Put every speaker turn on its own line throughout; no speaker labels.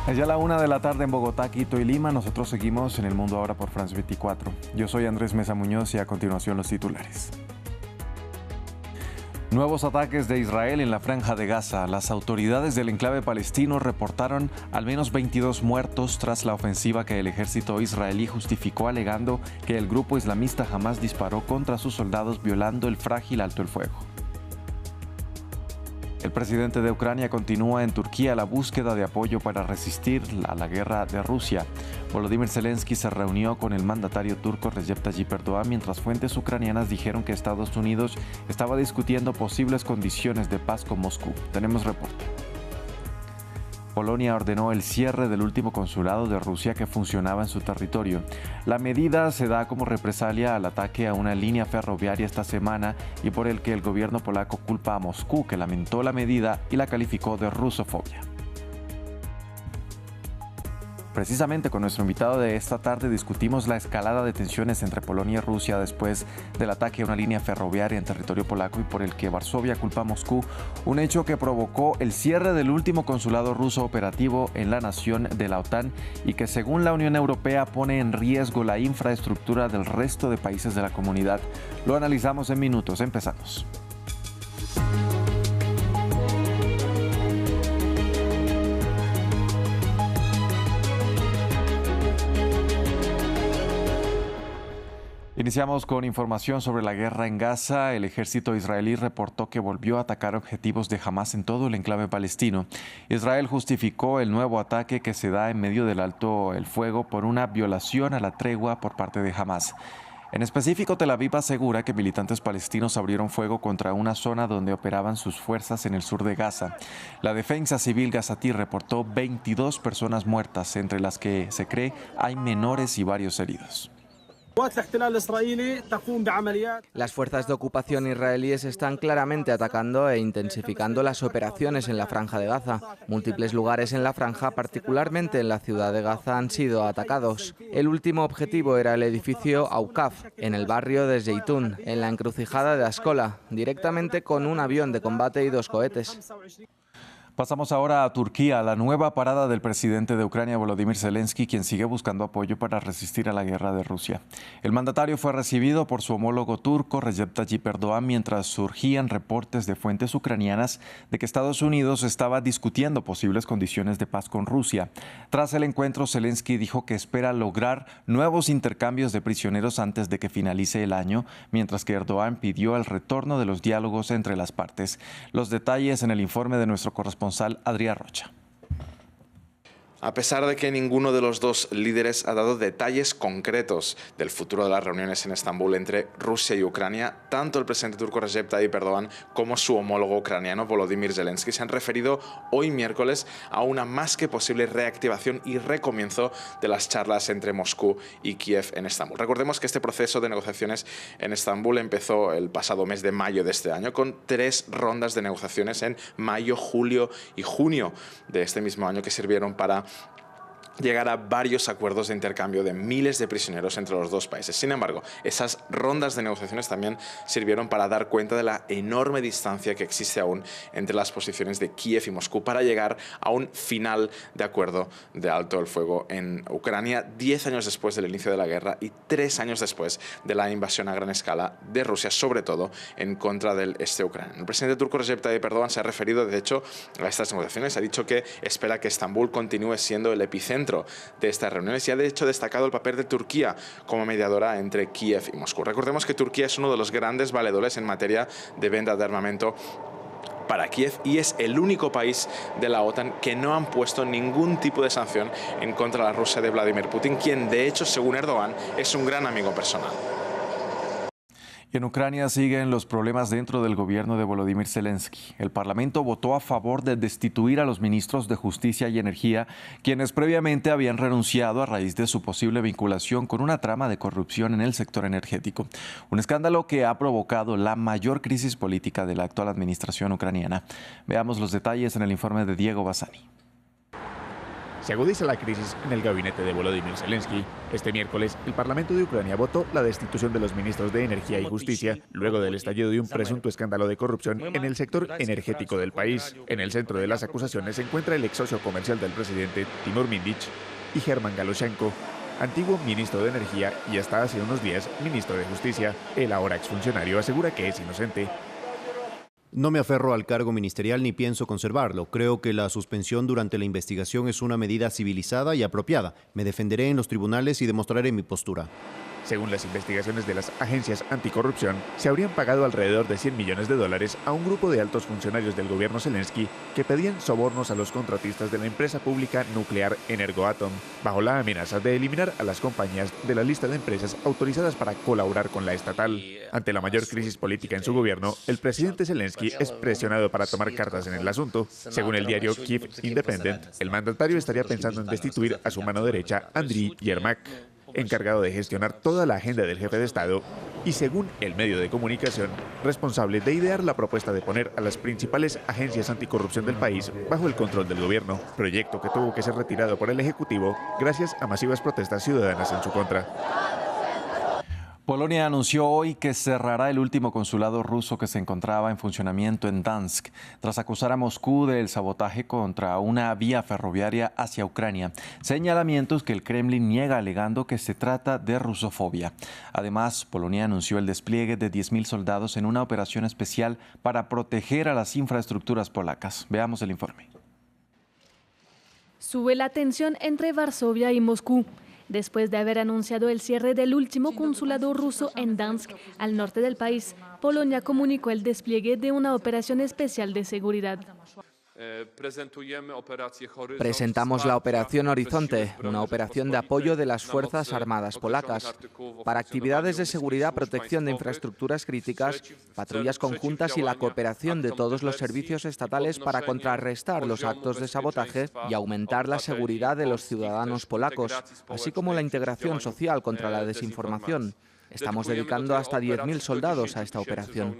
Es ya la 1 de la tarde en Bogotá, Quito y Lima. Nosotros seguimos en El Mundo Ahora por France 24. Yo soy Andrés Mesa Muñoz y a continuación los titulares. Nuevos ataques de Israel en la Franja de Gaza. Las autoridades del enclave palestino reportaron al menos 22 muertos tras la ofensiva que el ejército israelí justificó alegando que el grupo islamista Hamás disparó contra sus soldados violando el frágil alto el fuego. El presidente de Ucrania continúa en Turquía la búsqueda de apoyo para resistir a la guerra de Rusia. Volodymyr Zelensky se reunió con el mandatario turco Recep Tayyip Erdogan mientras fuentes ucranianas dijeron que Estados Unidos estaba discutiendo posibles condiciones de paz con Moscú. Tenemos reporte. Polonia ordenó el cierre del último consulado de Rusia que funcionaba en su territorio. La medida se da como represalia al ataque a una línea ferroviaria esta semana y por el que el gobierno polaco culpa a Moscú, que lamentó la medida y la calificó de rusofobia. Precisamente con nuestro invitado de esta tarde discutimos la escalada de tensiones entre Polonia y Rusia después del ataque a una línea ferroviaria en territorio polaco y por el que Varsovia culpa a Moscú, un hecho que provocó el cierre del último consulado ruso operativo en la nación de la OTAN y que según la Unión Europea pone en riesgo la infraestructura del resto de países de la comunidad. Lo analizamos en minutos. Empezamos. Iniciamos con información sobre la guerra en Gaza. El ejército israelí reportó que volvió a atacar objetivos de Hamás en todo el enclave palestino. Israel justificó el nuevo ataque que se da en medio del alto el fuego por una violación a la tregua por parte de Hamás. En específico, Tel Aviv asegura que militantes palestinos abrieron fuego contra una zona donde operaban sus fuerzas en el sur de Gaza. La defensa civil gazatí reportó 22 personas muertas, entre las que se cree hay menores y varios heridos.
Las fuerzas de ocupación israelíes están claramente atacando e intensificando las operaciones en la Franja de Gaza. Múltiples lugares en la franja, particularmente en la ciudad de Gaza, han sido atacados. El último objetivo era el edificio Aukaf, en el barrio de Zeitún, en la encrucijada de Askola, directamente con un avión de combate y 2 cohetes.
Pasamos ahora a Turquía, la nueva parada del presidente de Ucrania, Volodymyr Zelensky, quien sigue buscando apoyo para resistir a la guerra de Rusia. El mandatario fue recibido por su homólogo turco, Recep Tayyip Erdogan, mientras surgían reportes de fuentes ucranianas de que Estados Unidos estaba discutiendo posibles condiciones de paz con Rusia. Tras el encuentro, Zelensky dijo que espera lograr nuevos intercambios de prisioneros antes de que finalice el año, mientras que Erdogan pidió el retorno de los diálogos entre las partes. Los detalles en el informe de nuestro corresponsal Adrián Rocha.
A pesar de que ninguno de los dos líderes ha dado detalles concretos del futuro de las reuniones en Estambul entre Rusia y Ucrania, tanto el presidente turco Recep Tayyip Erdogan como su homólogo ucraniano Volodymyr Zelensky se han referido hoy miércoles a una más que posible reactivación y recomienzo de las charlas entre Moscú y Kiev en Estambul. Recordemos que este proceso de negociaciones en Estambul empezó el pasado mes de mayo de este año con 3 rondas de negociaciones en mayo, julio y junio de este mismo año que sirvieron para llegar a varios acuerdos de intercambio de miles de prisioneros entre los dos países. Sin embargo, esas rondas de negociaciones también sirvieron para dar cuenta de la enorme distancia que existe aún entre las posiciones de Kiev y Moscú para llegar a un final de acuerdo de alto el fuego en Ucrania 10 años después del inicio de la guerra y 3 años después de la invasión a gran escala de Rusia, sobre todo en contra del este ucraniano. El presidente turco Recep Tayyip Erdogan se ha referido, de hecho, a estas negociaciones. Ha dicho que espera que Estambul continúe siendo el epicentro de estas reuniones y ha de hecho destacado el papel de Turquía como mediadora entre Kiev y Moscú. Recordemos que Turquía es uno de los grandes valedores en materia de venta de armamento para Kiev y es el único país de la OTAN que no han puesto ningún tipo de sanción en contra de la Rusia de Vladimir Putin, quien de hecho, según Erdogan, es un gran amigo personal.
En Ucrania siguen los problemas dentro del gobierno de Volodymyr Zelensky. El Parlamento votó a favor de destituir a los ministros de Justicia y Energía, quienes previamente habían renunciado a raíz de su posible vinculación con una trama de corrupción en el sector energético. Un escándalo que ha provocado la mayor crisis política de la actual administración ucraniana. Veamos los detalles en el informe de Diego Bassani.
Se agudiza la crisis en el gabinete de Volodymyr Zelensky. Este miércoles, el Parlamento de Ucrania votó la destitución de los ministros de Energía y Justicia, luego del estallido de un presunto escándalo de corrupción en el sector energético del país. En el centro de las acusaciones se encuentra el ex socio comercial del presidente, Timur Mindich, y German Galoshenko, antiguo ministro de Energía y hasta hace unos días ministro de Justicia. El ahora exfuncionario asegura que es inocente.
No me aferro al cargo ministerial ni pienso conservarlo. Creo que la suspensión durante la investigación es una medida civilizada y apropiada. Me defenderé en los tribunales y demostraré mi postura.
Según las investigaciones de las agencias anticorrupción, se habrían pagado alrededor de $100 millones a un grupo de altos funcionarios del gobierno Zelensky que pedían sobornos a los contratistas de la empresa pública nuclear Energoatom, bajo la amenaza de eliminar a las compañías de la lista de empresas autorizadas para colaborar con la estatal. Ante la mayor crisis política en su gobierno, el presidente Zelensky es presionado para tomar cartas en el asunto. Según el diario Kiev Independent, el mandatario estaría pensando en destituir a su mano derecha, Andriy Yermak, encargado de gestionar toda la agenda del jefe de Estado y, según el medio de comunicación, responsable de idear la propuesta de poner a las principales agencias anticorrupción del país bajo el control del gobierno, proyecto que tuvo que ser retirado por el Ejecutivo gracias a masivas protestas ciudadanas en su contra.
Polonia anunció hoy que cerrará el último consulado ruso que se encontraba en funcionamiento en Dansk, tras acusar a Moscú del sabotaje contra una vía ferroviaria hacia Ucrania, señalamientos que el Kremlin niega alegando que se trata de rusofobia. Además, Polonia anunció el despliegue de 10.000 soldados en una operación especial para proteger a las infraestructuras polacas. Veamos el informe.
Sube la tensión entre Varsovia y Moscú, después de haber anunciado el cierre del último consulado ruso en Dansk, al norte del país. Polonia comunicó el despliegue de una operación especial de seguridad.
Presentamos la Operación Horizonte, una operación de apoyo de las Fuerzas Armadas polacas para actividades de seguridad, protección de infraestructuras críticas, patrullas conjuntas y la cooperación de todos los servicios estatales para contrarrestar los actos de sabotaje y aumentar la seguridad de los ciudadanos polacos, así como la integración social contra la desinformación. Estamos dedicando hasta 10.000 soldados a esta operación.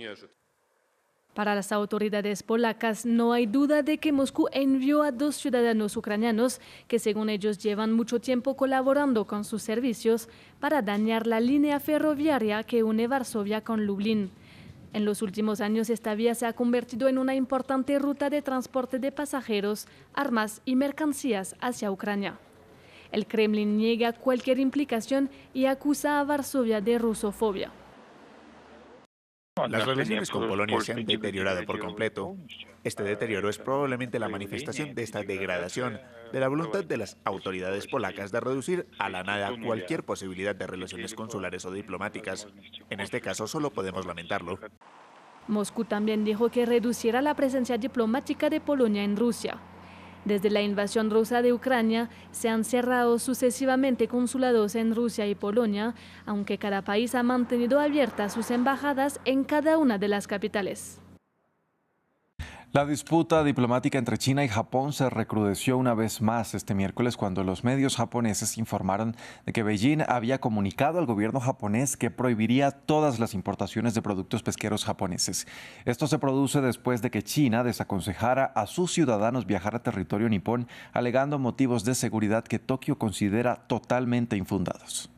Para las autoridades polacas, no hay duda de que Moscú envió a 2 ciudadanos ucranianos que, según ellos, llevan mucho tiempo colaborando con sus servicios para dañar la línea ferroviaria que une Varsovia con Lublin. En los últimos años, esta vía se ha convertido en una importante ruta de transporte de pasajeros, armas y mercancías hacia Ucrania. El Kremlin niega cualquier implicación y acusa a Varsovia de rusofobia.
Las relaciones con Polonia se han deteriorado por completo. Este deterioro es probablemente la manifestación de esta degradación, de la voluntad de las autoridades polacas de reducir a la nada cualquier posibilidad de relaciones consulares o diplomáticas. En este caso, solo podemos lamentarlo.
Moscú también dijo que reducirá la presencia diplomática de Polonia en Rusia. Desde la invasión rusa de Ucrania, se han cerrado sucesivamente consulados en Rusia y Polonia, aunque cada país ha mantenido abiertas sus embajadas en cada una de las capitales.
La disputa diplomática entre China y Japón se recrudeció una vez más este miércoles cuando los medios japoneses informaron de que Beijing había comunicado al gobierno japonés que prohibiría todas las importaciones de productos pesqueros japoneses. Esto se produce después de que China desaconsejara a sus ciudadanos viajar a territorio nipón, alegando motivos de seguridad que Tokio considera totalmente infundados.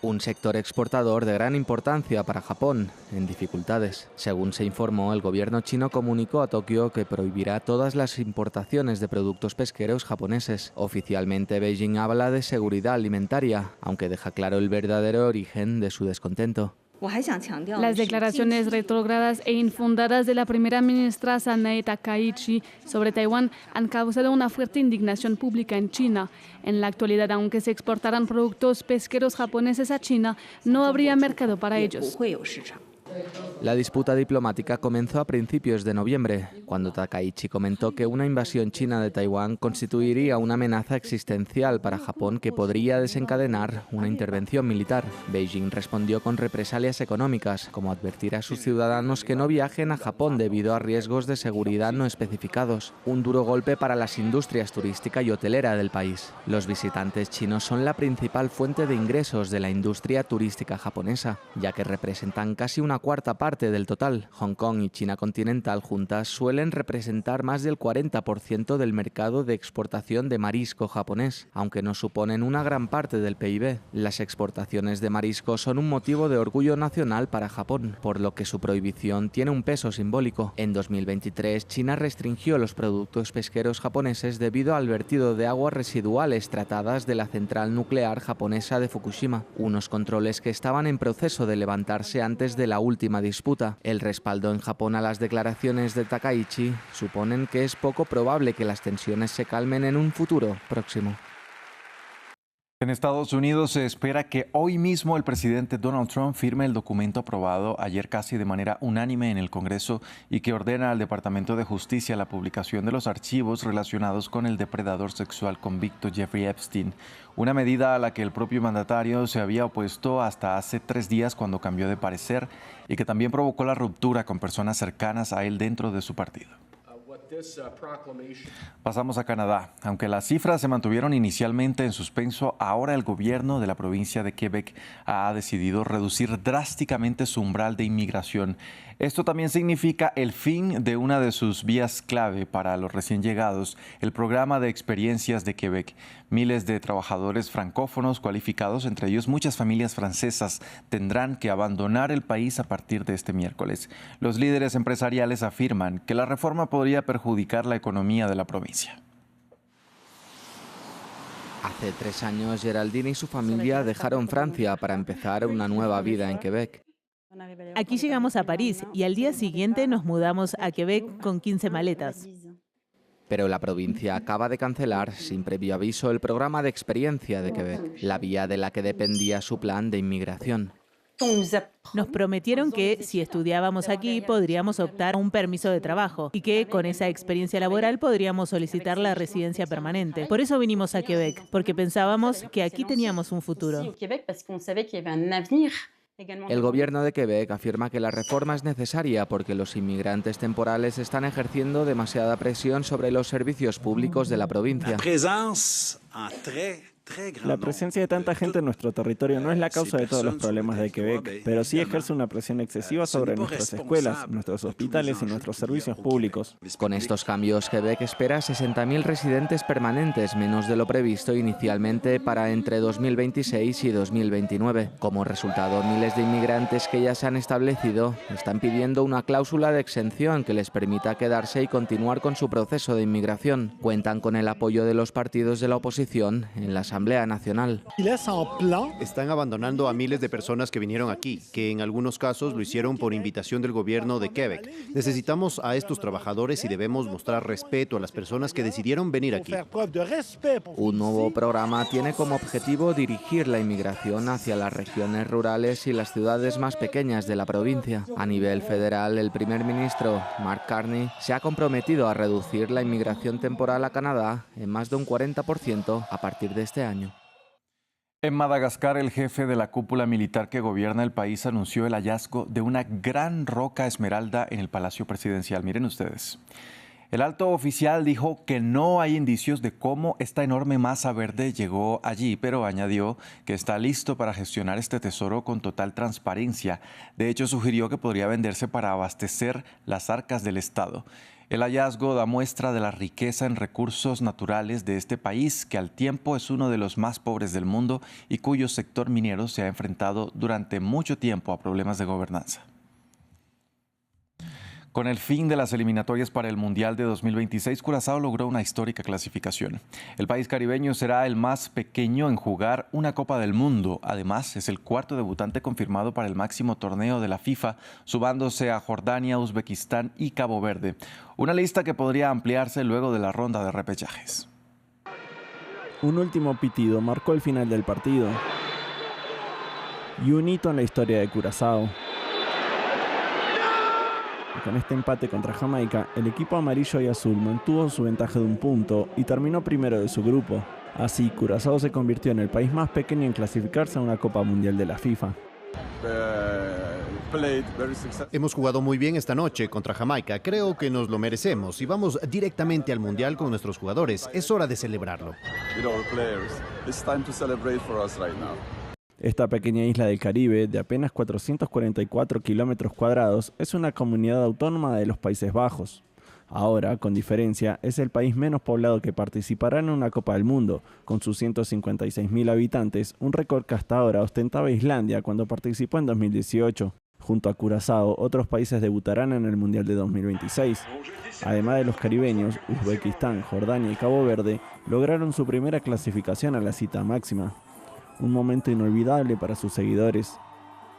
Un sector exportador de gran importancia para Japón, en dificultades. Según se informó, el gobierno chino comunicó a Tokio que prohibirá todas las importaciones de productos pesqueros japoneses. Oficialmente, Beijing habla de seguridad alimentaria, aunque deja claro el verdadero origen de su descontento.
Las declaraciones retrógradas e infundadas de la primera ministra Sanae Takaichi sobre Taiwán han causado una fuerte indignación pública en China. En la actualidad, aunque se exportaran productos pesqueros japoneses a China, no habría mercado para ellos.
La disputa diplomática comenzó a principios de noviembre, cuando Takaichi comentó que una invasión china de Taiwán constituiría una amenaza existencial para Japón que podría desencadenar una intervención militar. Beijing respondió con represalias económicas, como advertir a sus ciudadanos que no viajen a Japón debido a riesgos de seguridad no especificados. Un duro golpe para las industrias turística y hotelera del país. Los visitantes chinos son la principal fuente de ingresos de la industria turística japonesa, ya que representan casi una cuarta parte del total. Hong Kong y China continental juntas suelen representar más del 40% del mercado de exportación de marisco japonés, aunque no suponen una gran parte del PIB. Las exportaciones de marisco son un motivo de orgullo nacional para Japón, por lo que su prohibición tiene un peso simbólico. En 2023, China restringió los productos pesqueros japoneses debido al vertido de aguas residuales tratadas de la central nuclear japonesa de Fukushima, unos controles que estaban en proceso de levantarse antes de la última disputa. El respaldo en Japón a las declaraciones de Takaichi suponen que es poco probable que las tensiones se calmen en un futuro próximo.
En Estados Unidos se espera que hoy mismo el presidente Donald Trump firme el documento aprobado ayer casi de manera unánime en el Congreso y que ordena al Departamento de Justicia la publicación de los archivos relacionados con el depredador sexual convicto Jeffrey Epstein, una medida a la que el propio mandatario se había opuesto hasta hace 3 días cuando cambió de parecer y que también provocó la ruptura con personas cercanas a él dentro de su partido. Pasamos a Canadá. Aunque las cifras se mantuvieron inicialmente en suspenso, ahora el gobierno de la provincia de Quebec ha decidido reducir drásticamente su umbral de inmigración. Esto también significa el fin de una de sus vías clave para los recién llegados, el programa de experiencias de Quebec. Miles de trabajadores francófonos cualificados, entre ellos muchas familias francesas, tendrán que abandonar el país a partir de este miércoles. Los líderes empresariales afirman que la reforma podría perjudicar la economía de la provincia.
Hace 3 años, Geraldine y su familia dejaron Francia para empezar una nueva vida en Quebec.
Aquí llegamos a París y al día siguiente nos mudamos a Quebec con 15 maletas.
Pero la provincia acaba de cancelar, sin previo aviso, el programa de experiencia de Quebec, la vía de la que dependía su plan de inmigración.
Nos prometieron que si estudiábamos aquí podríamos optar a un permiso de trabajo y que con esa experiencia laboral podríamos solicitar la residencia permanente. Por eso vinimos a Quebec, porque pensábamos que aquí teníamos un futuro.
El gobierno de Quebec afirma que la reforma es necesaria porque los inmigrantes temporales están ejerciendo demasiada presión sobre los servicios públicos de la provincia.
La presencia de tanta gente en nuestro territorio no es la causa de todos los problemas de Quebec, pero sí ejerce una presión excesiva sobre nuestras escuelas, nuestros hospitales y nuestros servicios públicos.
Con estos cambios, Quebec espera 60.000 residentes permanentes, menos de lo previsto inicialmente para entre 2026 y 2029. Como resultado, miles de inmigrantes que ya se han establecido están pidiendo una cláusula de exención que les permita quedarse y continuar con su proceso de inmigración. Cuentan con el apoyo de los partidos de la oposición en la Asamblea Nacional.
Están abandonando a miles de personas que vinieron aquí, que en algunos casos lo hicieron por invitación del gobierno de Quebec. Necesitamos a estos trabajadores y debemos mostrar respeto a las personas que decidieron venir aquí.
Un nuevo programa tiene como objetivo dirigir la inmigración hacia las regiones rurales y las ciudades más pequeñas de la provincia. A nivel federal, el primer ministro, Mark Carney, se ha comprometido a reducir la inmigración temporal a Canadá en más de un 40% a partir de este año.
En Madagascar, el jefe de la cúpula militar que gobierna el país anunció el hallazgo de una gran roca esmeralda en el Palacio Presidencial. Miren ustedes. El alto oficial dijo que no hay indicios de cómo esta enorme masa verde llegó allí, pero añadió que está listo para gestionar este tesoro con total transparencia. De hecho, sugirió que podría venderse para abastecer las arcas del Estado. El hallazgo da muestra de la riqueza en recursos naturales de este país, que al tiempo es uno de los más pobres del mundo y cuyo sector minero se ha enfrentado durante mucho tiempo a problemas de gobernanza. Con el fin de las eliminatorias para el Mundial de 2026, Curazao logró una histórica clasificación. El país caribeño será el más pequeño en jugar una Copa del Mundo. Además, es el cuarto debutante confirmado para el máximo torneo de la FIFA, sumándose a Jordania, Uzbekistán y Cabo Verde. Una lista que podría ampliarse luego de la ronda de repechajes.
Un último pitido marcó el final del partido y un hito en la historia de Curazao. Con este empate contra Jamaica, el equipo amarillo y azul mantuvo su ventaja de 1 punto y terminó primero de su grupo. Así, Curazao se convirtió en el país más pequeño en clasificarse a una Copa Mundial de la FIFA.
Hemos jugado muy bien esta noche contra Jamaica. Creo que nos lo merecemos y vamos directamente al Mundial con nuestros jugadores. Es hora de celebrarlo.
Esta pequeña isla del Caribe, de apenas 444 kilómetros cuadrados, es una comunidad autónoma de los Países Bajos. Ahora, con diferencia, es el país menos poblado que participará en una Copa del Mundo, con sus 156.000 habitantes, un récord que hasta ahora ostentaba Islandia cuando participó en 2018. Junto a Curazao, otros países debutarán en el Mundial de 2026. Además de los caribeños, Uzbekistán, Jordania y Cabo Verde lograron su primera clasificación a la cita máxima. Un momento inolvidable para sus seguidores.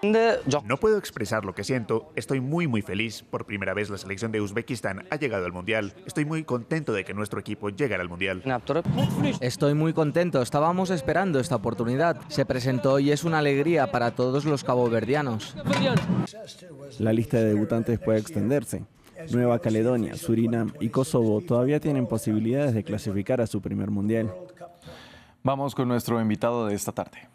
No puedo expresar lo que siento. Estoy muy feliz. Por primera vez la selección de Uzbekistán ha llegado al Mundial. Estoy muy contento de que nuestro equipo llegue al Mundial.
Estoy muy contento, estábamos esperando esta oportunidad. Se presentó y es una alegría para todos los caboverdianos.
La lista de debutantes puede extenderse. Nueva Caledonia, Surinam y Kosovo todavía tienen posibilidades de clasificar a su primer Mundial.
Vamos con nuestro invitado de esta tarde.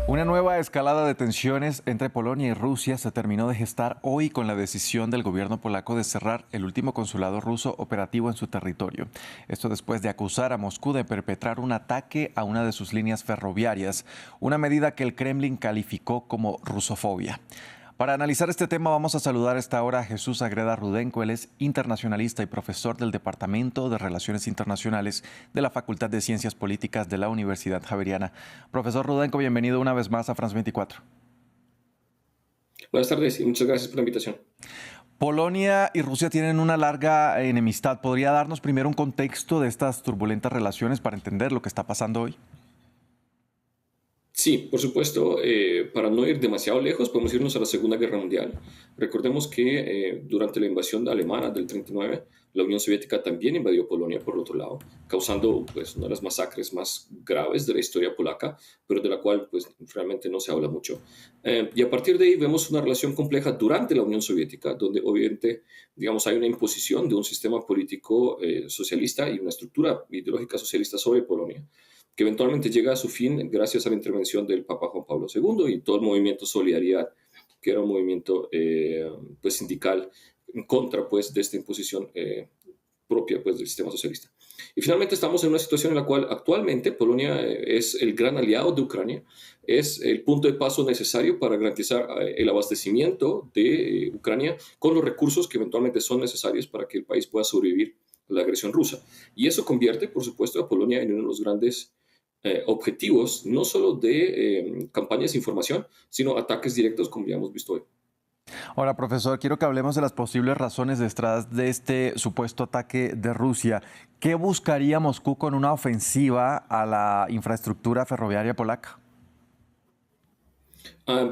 Una nueva escalada de tensiones entre Polonia y Rusia se terminó de gestar hoy con la decisión del gobierno polaco de cerrar el último consulado ruso operativo en su territorio. Esto después de acusar a Moscú de perpetrar un ataque a una de sus líneas ferroviarias, una medida que el Kremlin calificó como rusofobia. Para analizar este tema vamos a saludar a esta hora a Jesús Agreda Rudenko. Él es internacionalista y profesor del Departamento de Relaciones Internacionales de la Facultad de Ciencias Políticas de la Universidad Javeriana. Profesor Rudenko, bienvenido una vez más a France 24.
Buenas tardes y muchas gracias por la invitación.
Polonia y Rusia tienen una larga enemistad. ¿Podría darnos primero un contexto de estas turbulentas relaciones para entender lo que está pasando hoy?
Sí, por supuesto, para no ir demasiado lejos, podemos irnos a la Segunda Guerra Mundial. Recordemos que durante la invasión alemana del 39, la Unión Soviética también invadió Polonia por otro lado, causando pues, una de las masacres más graves de la historia polaca, pero de la cual pues, realmente no se habla mucho. Y a partir de ahí vemos una relación compleja durante la Unión Soviética, donde obviamente digamos, hay una imposición de un sistema político socialista y una estructura ideológica socialista sobre Polonia, que eventualmente llega a su fin gracias a la intervención del Papa Juan Pablo II y todo el movimiento Solidaridad, que era un movimiento pues, sindical en contra pues, de esta imposición propia pues, del sistema socialista. Y finalmente estamos en una situación en la cual actualmente Polonia es el gran aliado de Ucrania, es el punto de paso necesario para garantizar el abastecimiento de Ucrania con los recursos que eventualmente son necesarios para que el país pueda sobrevivir a la agresión rusa. Y eso convierte, por supuesto, a Polonia en uno de los grandes objetivos, no solo de campañas de información, sino ataques directos, como ya hemos visto hoy.
Ahora, profesor, quiero que hablemos de las posibles razones detrás de este supuesto ataque de Rusia. ¿Qué buscaría Moscú con una ofensiva a la infraestructura ferroviaria polaca?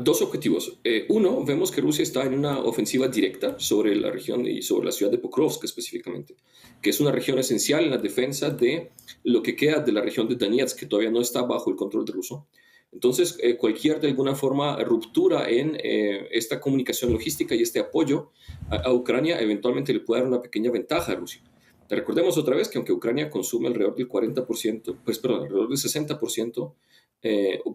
Dos objetivos. Uno, vemos que Rusia está en una ofensiva directa sobre la región y sobre la ciudad de Pokrovsk específicamente, que es una región esencial en la defensa de lo que queda de la región de Donetsk, que todavía no está bajo el control de ruso. Entonces, cualquier de alguna forma ruptura en esta comunicación logística y este apoyo a Ucrania eventualmente le puede dar una pequeña ventaja a Rusia. Recordemos otra vez que aunque Ucrania consume alrededor del 40%, alrededor del 60%,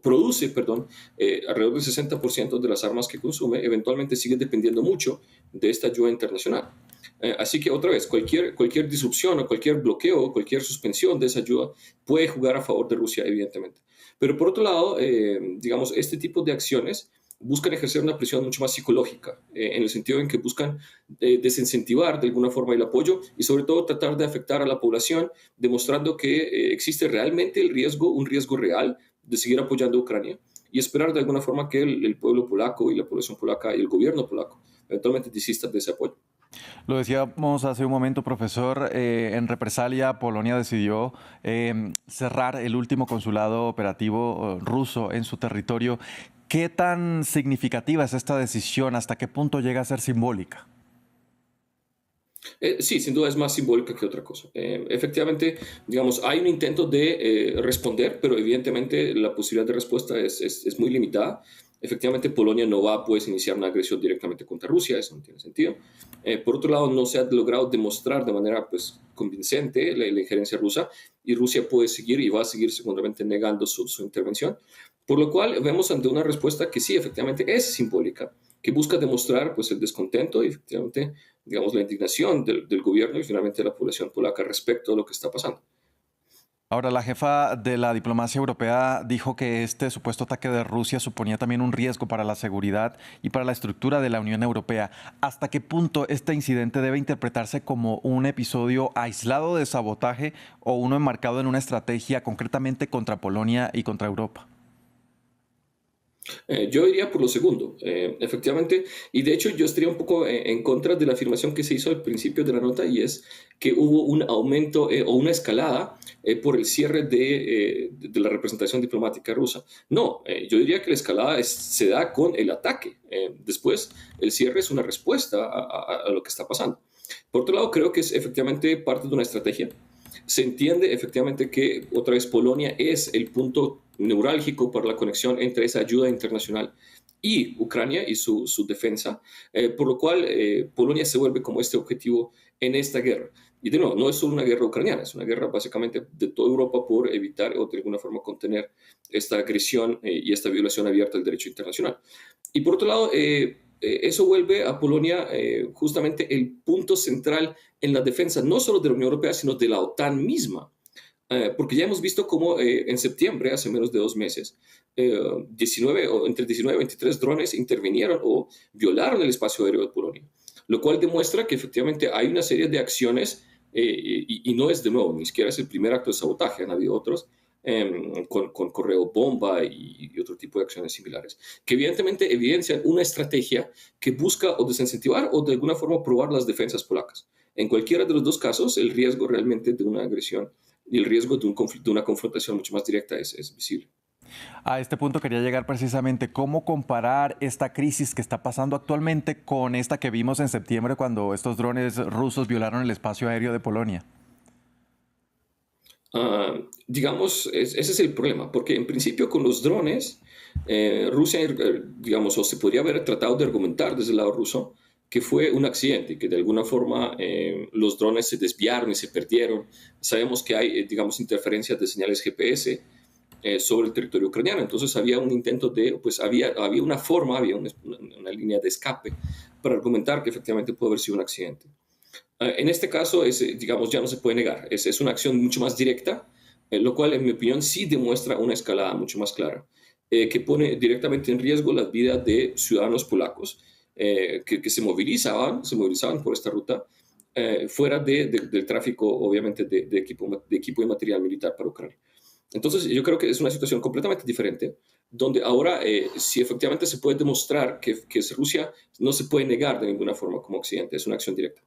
produce alrededor del 60% de las armas que consume, eventualmente sigue dependiendo mucho de esta ayuda internacional. Así que otra vez, cualquier disrupción o cualquier bloqueo o cualquier suspensión de esa ayuda puede jugar a favor de Rusia, evidentemente. Pero por otro lado, digamos, este tipo de acciones buscan ejercer una presión mucho más psicológica, en el sentido en que buscan desincentivar de alguna forma el apoyo y sobre todo tratar de afectar a la población, demostrando que existe realmente un riesgo real de seguir apoyando a Ucrania y esperar de alguna forma que el pueblo polaco y la población polaca y el gobierno polaco eventualmente desistan de ese apoyo.
Lo decíamos hace un momento, profesor, en represalia Polonia decidió cerrar el último consulado operativo ruso en su territorio. ¿Qué tan significativa es esta decisión? ¿Hasta qué punto llega a ser simbólica?
Sí, sin duda es más simbólica que otra cosa. Efectivamente, digamos, hay un intento de responder, pero evidentemente la posibilidad de respuesta es muy limitada. Efectivamente, Polonia no va a poder iniciar una agresión directamente contra Rusia, eso no tiene sentido. Por otro lado, no se ha logrado demostrar de manera pues, convincente la injerencia rusa y Rusia puede seguir y va a seguir seguramente negando su intervención. Por lo cual, vemos ante una respuesta que sí, efectivamente, es simbólica, que busca demostrar pues, el descontento y efectivamente, digamos, la indignación del gobierno y finalmente de la población polaca respecto a lo que está pasando.
Ahora, la jefa de la diplomacia europea dijo que este supuesto ataque de Rusia suponía también un riesgo para la seguridad y para la estructura de la Unión Europea. ¿Hasta qué punto este incidente debe interpretarse como un episodio aislado de sabotaje o uno enmarcado en una estrategia concretamente contra Polonia y contra Europa?
Yo iría por lo segundo, efectivamente, y de hecho yo estaría un poco en contra de la afirmación que se hizo al principio de la nota, y es que hubo un aumento o una escalada por el cierre de la representación diplomática rusa. No, yo diría que la escalada se da con el ataque. Después, el cierre es una respuesta a lo que está pasando. Por otro lado, creo que es efectivamente parte de una estrategia. Se entiende efectivamente que otra vez Polonia es el punto neurálgico para la conexión entre esa ayuda internacional y Ucrania y su defensa, por lo cual Polonia se vuelve como este objetivo en esta guerra. Y de nuevo, no es solo una guerra ucraniana, es una guerra básicamente de toda Europa por evitar o de alguna forma contener esta agresión y esta violación abierta del derecho internacional. Y por otro lado, eso vuelve a Polonia justamente el punto central en la defensa, no solo de la Unión Europea, sino de la OTAN misma. Porque ya hemos visto cómo en septiembre, hace menos de 2 meses, entre 19 y 23 drones intervinieron o violaron el espacio aéreo de Polonia, lo cual demuestra que efectivamente hay una serie de acciones, y no es de nuevo, ni siquiera es el primer acto de sabotaje, han habido otros, con correo bomba y otro tipo de acciones similares, que evidentemente evidencian una estrategia que busca o desincentivar o de alguna forma probar las defensas polacas. En cualquiera de los dos casos, el riesgo realmente de una agresión y el riesgo de un conflicto, de una confrontación mucho más directa es visible.
A este punto quería llegar precisamente. ¿Cómo comparar esta crisis que está pasando actualmente con esta que vimos en septiembre cuando estos drones rusos violaron el espacio aéreo de Polonia?
Digamos, ese es el problema, porque en principio con los drones, Rusia, digamos, o se podría haber tratado de argumentar desde el lado ruso que fue un accidente, que de alguna forma los drones se desviaron y se perdieron. Sabemos que hay, digamos, interferencias de señales GPS sobre el territorio ucraniano. Entonces había un intento de, pues había una forma, había una línea de escape para argumentar que efectivamente pudo haber sido un accidente. En este caso, digamos, ya no se puede negar. Es una acción mucho más directa, lo cual, en mi opinión, sí demuestra una escalada mucho más clara, que pone directamente en riesgo las vidas de ciudadanos polacos que se movilizaban por esta ruta, fuera del tráfico, obviamente, de equipo y material militar para Ucrania. Entonces, yo creo que es una situación completamente diferente, donde ahora, si efectivamente se puede demostrar que es Rusia, no se puede negar de ninguna forma como Occidente, es una acción directa.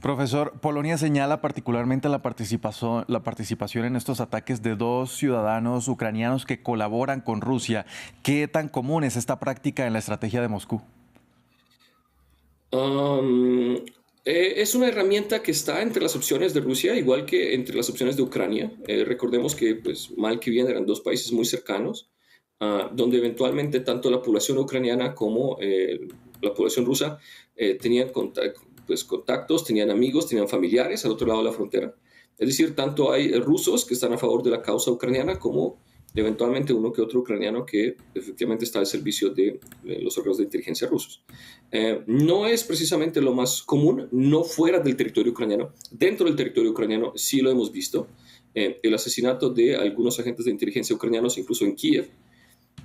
Profesor, Polonia señala particularmente la participación en estos ataques de 2 ciudadanos ucranianos que colaboran con Rusia. ¿Qué tan común es esta práctica en la estrategia de Moscú?
Es una herramienta que está entre las opciones de Rusia, igual que entre las opciones de Ucrania. Recordemos que, pues, mal que bien, eran 2 países muy cercanos, donde eventualmente tanto la población ucraniana como la población rusa tenían contactos, tenían amigos, tenían familiares al otro lado de la frontera. Es decir, tanto hay rusos que están a favor de la causa ucraniana como eventualmente uno que otro ucraniano que efectivamente está al servicio de los órganos de inteligencia rusos. No es precisamente lo más común, no fuera del territorio ucraniano. Dentro del territorio ucraniano sí lo hemos visto. El asesinato de algunos agentes de inteligencia ucranianos, incluso en Kiev,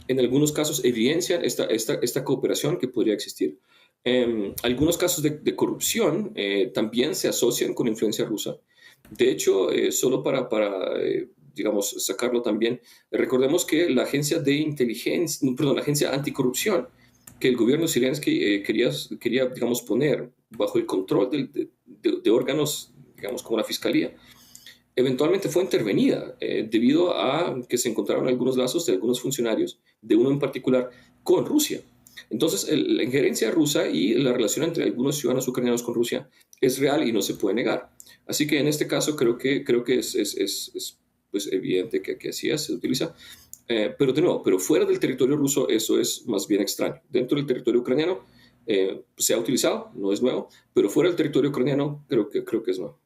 en algunos casos evidencian esta cooperación que podría existir. Algunos casos de corrupción también se asocian con influencia rusa. De hecho, solo para digamos, sacarlo también, recordemos que la agencia la agencia anticorrupción que el gobierno Zelensky quería, digamos, poner bajo el control de órganos, digamos, como la fiscalía, eventualmente fue intervenida debido a que se encontraron algunos lazos de algunos funcionarios, de uno en particular, con Rusia. Entonces, la injerencia rusa y la relación entre algunos ciudadanos ucranianos con Rusia es real y no se puede negar. Así que en este caso creo que es pues, evidente que así se utiliza. Pero de nuevo, fuera del territorio ruso eso es más bien extraño. Dentro del territorio ucraniano se ha utilizado, no es nuevo, pero fuera del territorio ucraniano creo que es nuevo.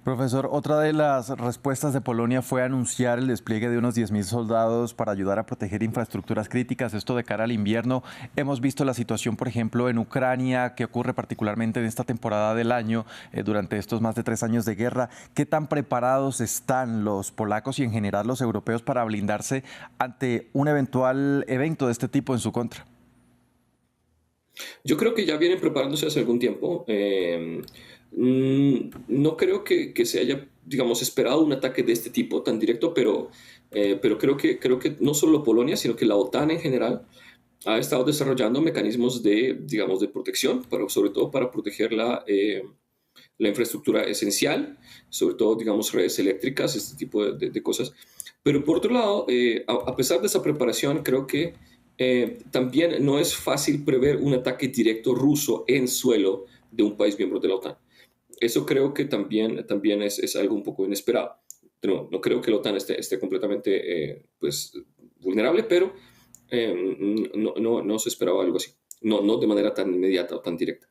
Profesor, otra de las respuestas de Polonia fue anunciar el despliegue de unos 10.000 soldados para ayudar a proteger infraestructuras críticas. Esto de cara al invierno. Hemos visto la situación, por ejemplo, en Ucrania, que ocurre particularmente en esta temporada del año, durante estos más de 3 años de guerra. ¿Qué tan preparados están los polacos y en general los europeos para blindarse ante un eventual evento de este tipo en su contra?
Yo creo que ya vienen preparándose hace algún tiempo. No creo que se haya, digamos, esperado un ataque de este tipo tan directo, pero creo que no solo Polonia, sino que la OTAN en general ha estado desarrollando mecanismos de, digamos, de protección, sobre todo para proteger la infraestructura esencial, sobre todo, digamos, redes eléctricas, este tipo de cosas. Pero por otro lado, a pesar de esa preparación, creo que también no es fácil prever un ataque directo ruso en suelo de un país miembro de la OTAN. Eso creo que también es algo un poco inesperado. No creo que la OTAN esté completamente vulnerable, pero no se esperaba algo así. No de manera tan inmediata o tan directa.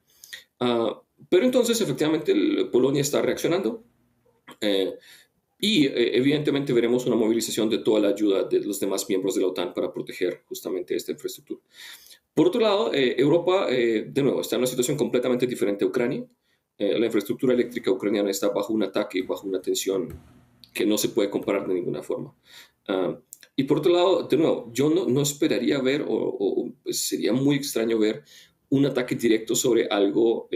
Pero entonces, efectivamente, Polonia está reaccionando. Y evidentemente veremos una movilización de toda la ayuda de los demás miembros de la OTAN para proteger justamente esta infraestructura. Por otro lado, Europa, de nuevo, está en una situación completamente diferente a Ucrania. La infraestructura eléctrica ucraniana está bajo un ataque, bajo una tensión que no se puede comparar de ninguna forma. Y por otro lado, de nuevo, yo no esperaría ver, o sería muy extraño ver un ataque directo sobre algo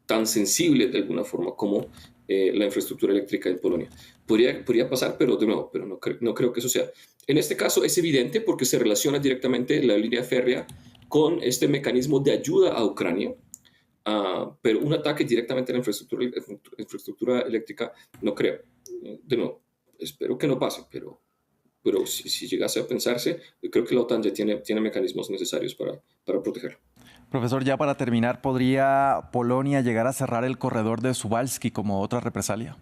tan sensible de alguna forma como la infraestructura eléctrica en Polonia. Podría pasar, pero de nuevo, no creo que eso sea. En este caso es evidente porque se relaciona directamente la línea férrea con este mecanismo de ayuda a Ucrania, pero un ataque directamente a la infraestructura eléctrica no creo. De nuevo, espero que no pase, pero si llegase a pensarse, creo que la OTAN ya tiene mecanismos necesarios para protegerlo.
Profesor, ya para terminar, ¿podría Polonia llegar a cerrar el corredor de Suwałki como otra represalia?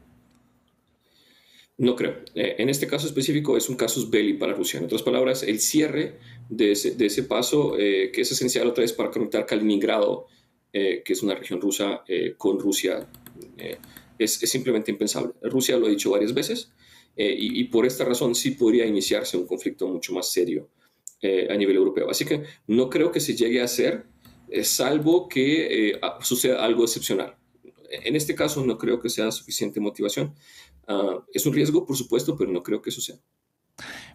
No creo. En este caso específico es un casus belli para Rusia. En otras palabras, el cierre de ese paso, que es esencial otra vez para conectar Kaliningrado, que es una región rusa, con Rusia, es simplemente impensable. Rusia lo ha dicho varias veces y por esta razón sí podría iniciarse un conflicto mucho más serio a nivel europeo. Así que no creo que se llegue a hacer, salvo que suceda algo excepcional. En este caso no creo que sea suficiente motivación. Es un riesgo, por supuesto, pero no creo que eso sea.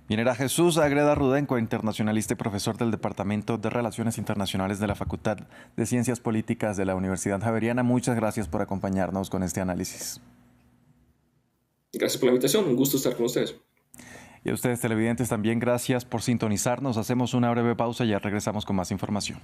Bien, era Jesús Agreda Rudenko, internacionalista y profesor del Departamento de Relaciones Internacionales de la Facultad de Ciencias Políticas de la Universidad Javeriana. Muchas gracias por acompañarnos con este análisis.
Gracias por la invitación, un gusto estar con ustedes.
Y a ustedes televidentes también gracias por sintonizarnos. Hacemos una breve pausa y ya regresamos con más información.